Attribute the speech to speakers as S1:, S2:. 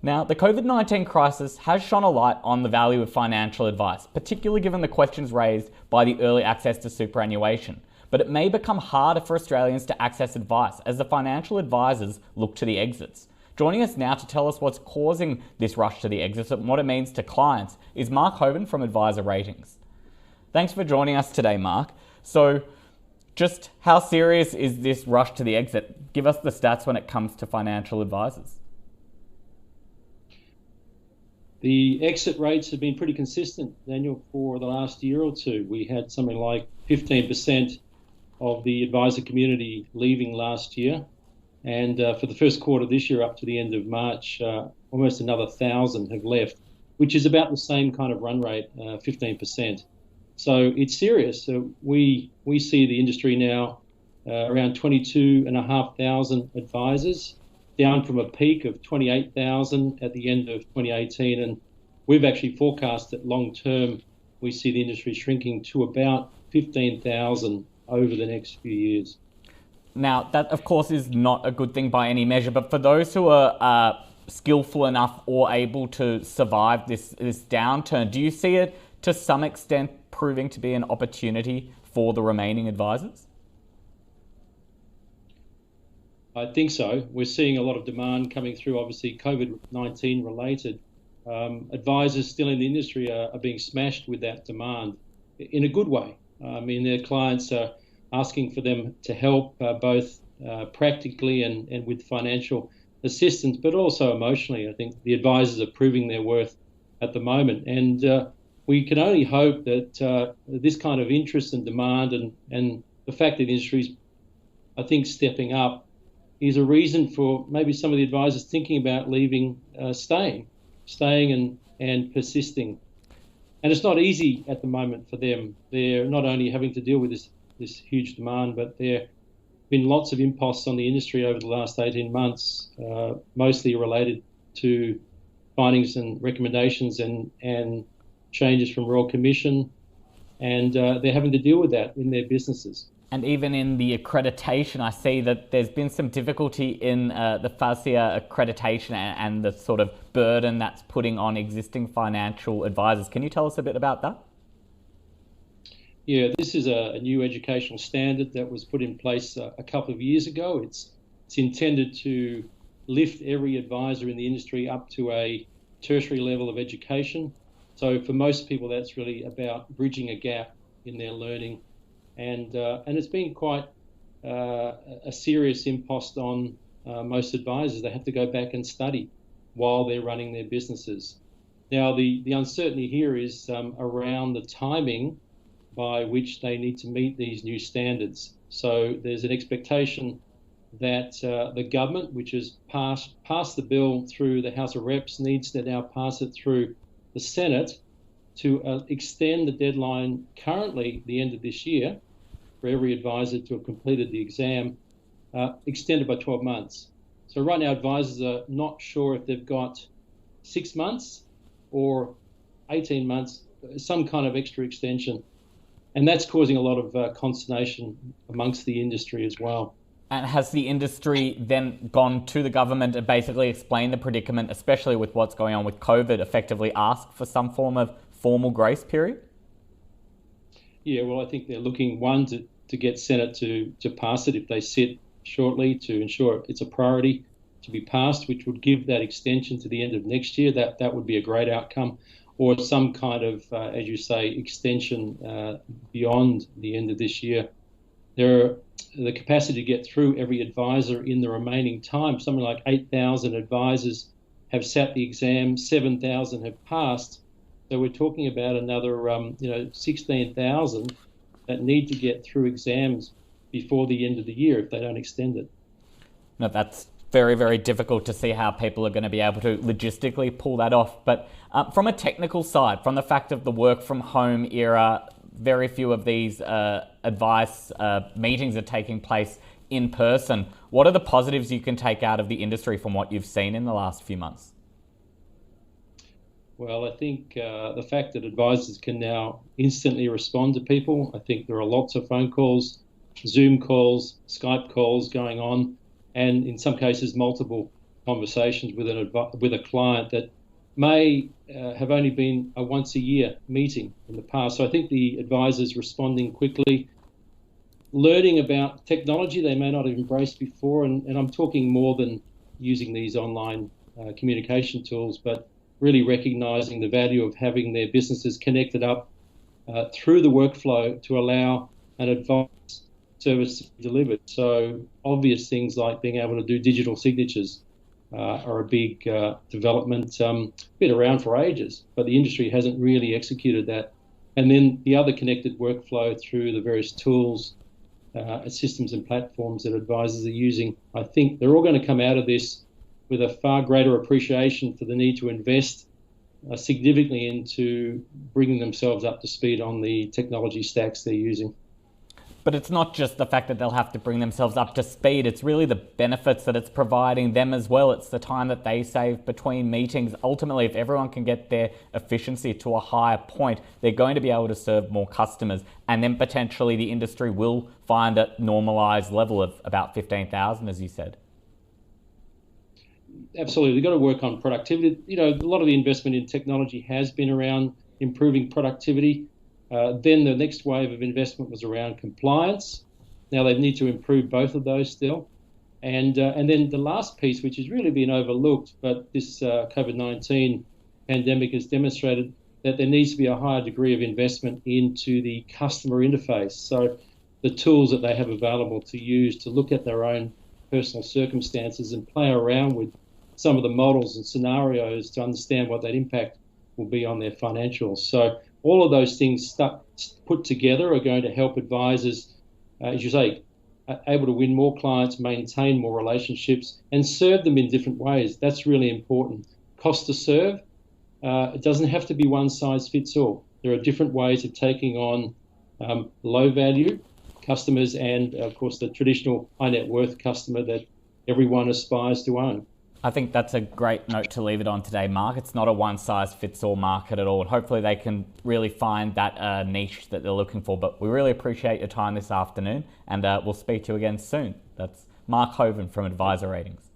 S1: Now, the COVID-19 crisis has shone a light on the value of financial advice, particularly given the questions raised by the early access to superannuation. But it may become harder for Australians to access advice as the financial advisors look to the exits. Joining us now to tell us what's causing this rush to the exits and what it means to clients is Mark Hoven from Advisor Ratings. Thanks for joining us today, Mark. So, just how serious is this rush to the exit? Give us the stats when it comes to financial advisors.
S2: The exit rates have been pretty consistent, Daniel, for the last year or two. We had something like 15% of the advisor community leaving last year. And for the first quarter this year up to the end of March, almost another 1,000 have left, which is about the same kind of run rate, 15%. So it's serious. So we see the industry now around 22,500 advisors, down from a peak of 28,000 at the end of 2018. And we've actually forecast that long term, we see the industry shrinking to about 15,000 over the next few years.
S1: Now, that of course is not a good thing by any measure, but for those who are skillful enough or able to survive this downturn, do you see it to some extent proving to be an opportunity for the remaining advisors?
S2: I think so. We're seeing a lot of demand coming through, obviously COVID-19 related. Advisors still in the industry are being smashed with that demand in a good way. I mean, their clients are asking for them to help both practically and with financial assistance, but also emotionally. I think the advisors are proving their worth at the moment. And we can only hope that this kind of interest and demand and the fact that the industry is, I think, stepping up is a reason for maybe some of the advisors thinking about leaving, staying and persisting. And it's not easy at the moment for them. They're not only having to deal with this huge demand, but there have been lots of imposts on the industry over the last 18 months, mostly related to findings and recommendations and changes from Royal Commission. And they're having to deal with that in their businesses.
S1: And even in the accreditation, I see that there's been some difficulty in the FASEA accreditation and the sort of burden that's putting on existing financial advisors. Can you tell us a bit about that?
S2: Yeah, this is a new educational standard that was put in place a couple of years ago. It's intended to lift every advisor in the industry up to a tertiary level of education. So for most people, that's really about bridging a gap in their learning. And it's been quite a serious impost on most advisors. They have to go back and study while they're running their businesses. Now, the uncertainty here is around the timing by which they need to meet these new standards. So there's an expectation that the government, which has passed the bill through the House of Reps, needs to now pass it through the Senate to extend the deadline currently the end of this year for every advisor to have completed the exam, extended by 12 months. So right now, advisors are not sure if they've got 6 months or 18 months, some kind of extra extension. And that's causing a lot of consternation amongst the industry as well.
S1: And has the industry then gone to the government and basically explained the predicament, especially with what's going on with COVID, effectively asked for some form of formal grace period?
S2: Yeah, well, I think they're looking, one, to get Senate to pass it if they sit shortly, to ensure it's a priority to be passed, which would give that extension to the end of next year. That would be a great outcome, or some kind of, as you say, extension beyond the end of this year. The capacity to get through every advisor in the remaining time, something like 8,000 advisors have sat the exam, 7,000 have passed. So we're talking about another 16,000 that need to get through exams before the end of the year if they don't extend it.
S1: No, that's very, very difficult to see how people are going to be able to logistically pull that off. But from a technical side, from the fact of the work from home era, very few of these advice meetings are taking place in person. What are the positives you can take out of the industry from what you've seen in the last few months?
S2: Well, I think the fact that advisors can now instantly respond to people, I think there are lots of phone calls, Zoom calls, Skype calls going on, and in some cases multiple conversations with with a client that may have only been a once a year meeting in the past. So I think the advisors responding quickly, learning about technology they may not have embraced before, and I'm talking more than using these online communication tools, but really recognizing the value of having their businesses connected up through the workflow to allow an advice service to be delivered. So obvious things like being able to do digital signatures are a big development. Been around for ages, but the industry hasn't really executed that. And then the other connected workflow through the various tools, systems and platforms that advisors are using. I think they're all going to come out of this with a far greater appreciation for the need to invest significantly into bringing themselves up to speed on the technology stacks they're using.
S1: But it's not just the fact that they'll have to bring themselves up to speed, it's really the benefits that it's providing them as well. It's the time that they save between meetings. Ultimately, if everyone can get their efficiency to a higher point, they're going to be able to serve more customers, and then potentially the industry will find a normalised level of about 15,000, as you said.
S2: Absolutely. We've got to work on productivity. You know, a lot of the investment in technology has been around improving productivity. Then the next wave of investment was around compliance. Now they need to improve both of those still. And then the last piece, which has really been overlooked, but this COVID-19 pandemic has demonstrated that there needs to be a higher degree of investment into the customer interface. So the tools that they have available to use to look at their own personal circumstances and play around with some of the models and scenarios to understand what that impact will be on their financials. So all of those things put together are going to help advisors, as you say, able to win more clients, maintain more relationships, and serve them in different ways. That's really important. Cost to serve, it doesn't have to be one size fits all. There are different ways of taking on low value customers and, of course, the traditional high net worth customer that everyone aspires to own.
S1: I think that's a great note to leave it on today, Mark. It's not a one-size-fits-all market at all, and hopefully they can really find that niche that they're looking for. But we really appreciate your time this afternoon, and we'll speak to you again soon. That's Mark Hoven from Advisor Ratings.